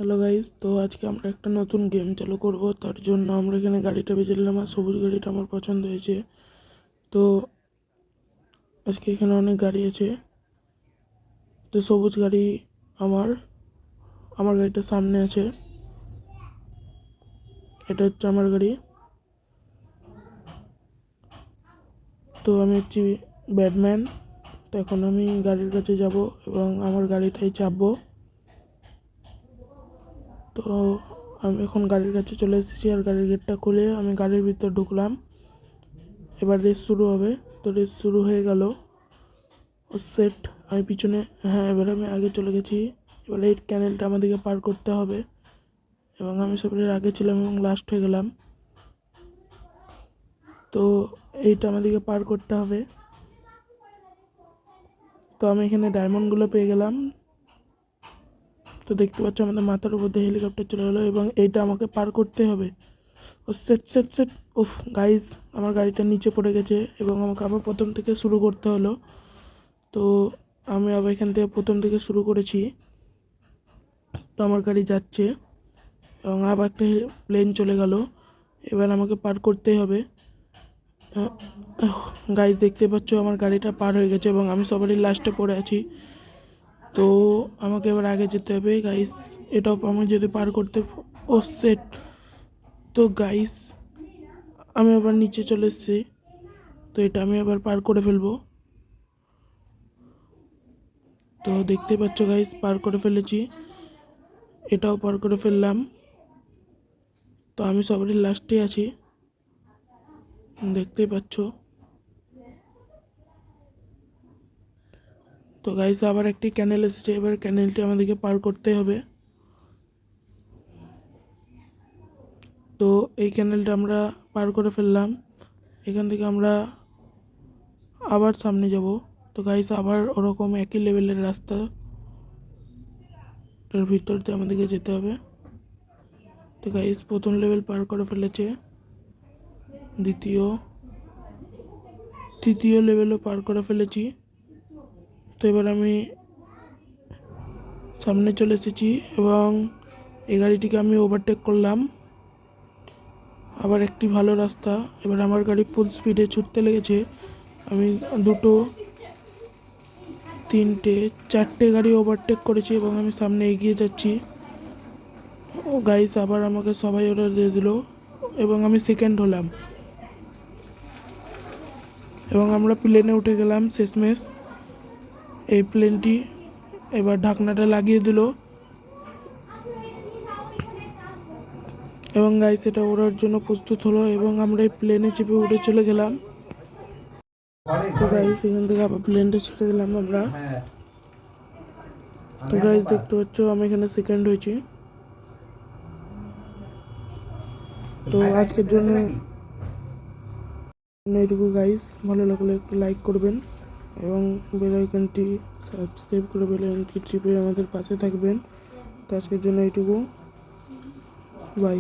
Hello guys, তো আজকে আমরা একটা নতুন গেম চালু করব। তার জন্য আমরা এখানে গাড়িটা বেছে নিলাম আর সবুজ গাড়িটা আমার পছন্দ হয়েছে। তো আজকে এখানে অনেক গাড়ি আছে। তো সবুজ গাড়ি আমার আমার গাড়িটা সামনে আছে। এটা হচ্ছে আমার গাড়ি। তো আমি হচ্ছি ব্যাটম্যান। তো এখন আমি গাড়ির কাছে যাব এবং আমার গাড়িটাই চাপবো। তো আমি এখন গাড়ির কাছে চলে এসেছি আর গাড়ির গেটটা খুলে আমি গাড়ির ভিতর ঢুকলাম। এবার রেস শুরু হবে। তো রেস শুরু হয়ে গেল। ও সেট, আমি পিছনে, হ্যাঁ এবার আমি আগে চলে গেছি। এবার এই ক্যানেলটা আমাদেরকে পার করতে হবে এবং আমি সবের আগে ছিলাম এবং লাস্ট হয়ে গেলাম। তো এইটা আমাদেরকে পার করতে হবে। তো আমি এখানে ডায়মন্ডগুলো পেয়ে গেলাম। তো দেখতে পাচ্ছ আমাদের মাথার উপর দিয়ে হেলিকপ্টার চলে গেলো এবং এইটা আমাকে পার করতে হবে। ও সেট সেট সেট উফ গাইস, আমার গাড়িটা নিচে পড়ে গেছে এবং আমাকে আবার প্রথম থেকে শুরু করতে হলো। তো আমি আবার এখান থেকে প্রথম থেকে শুরু করেছি। তো আমার গাড়ি যাচ্ছে এবং আবার একটা প্লেন চলে গেল। এবার আমাকে পার করতেই হবে। গাইস দেখতে পাচ্ছ আমার গাড়িটা পার হয়ে গেছে এবং আমি সবারই লাস্টে পড়ে আছি। তো আমাকে এবার আগে যেতে হবে গাইস। এটাও আমি যদি পার করতে, ও সেট। তো গাইস আমি আবার নিচে চলে এসেছি। তো এটা আমি আবার পার করে ফেলবো। তো দেখতে পাচ্ছ গাইস পার করে ফেলেছি, এটাও পার করে ফেললাম। তো আমি সবারই লাস্টে আছি, দেখতেই পাচ্ছ। তো গাইস আবার একটি ক্যানেল এসেছে, এবার ক্যানেলটি আমাদেরকে পার করতে হবে। তো এই ক্যানেলটা আমরা পার করে ফেললাম। এখান থেকে আমরা আবার সামনে যাব। তো গাইস আবার ওরকম একই লেভেলের রাস্তা, তার ভিতর দিয়ে আমাদেরকে যেতে হবে। তো গাইস প্রথম লেভেল পার করে ফেলেছে, তৃতীয় লেভেলও পার করে ফেলেছি। তো এবার আমি সামনে চলে এসেছি এবং এই গাড়িটিকে আমি ওভারটেক করলাম। আবার একটি ভালো রাস্তা, এবার আমার গাড়ি ফুল স্পিডে ছুটতে লেগেছে। আমি দুটো, তিনটে, চারটে গাড়ি ওভারটেক করেছি এবং আমি সামনে এগিয়ে যাচ্ছি। ও গাইস আবার আমাকে সবাই অর্ডার দিয়ে দিল এবং আমি সেকেন্ড হলাম এবং আমরা প্লেনে উঠে গেলাম শেষমেশ। এই প্লেনটি এবার ঢাকনাটা লাগিয়ে দিল এবং গাইস এটা ওড়ার জন্য প্রস্তুত হলো এবং আমরা এই প্লেনে চেপে উঠে চলে গেলাম। তো গাইস এখান থেকে আবার প্লেনটা ছেড়ে দিলাম আমরা। তো গাইস দেখতে পাচ্ছ আমি এখানে সেকেন্ড হয়েছি। তো আজকের জন্য এইটুকু গাইস, ভালো লাগলে একটু লাইক করবেন এবং বেল আইকনটি সাবস্ক্রাইব করে বেল আইকনটি টিপে আমাদের পাশে থাকবেন। তো আজকের জন্য এইটুকু, বাই।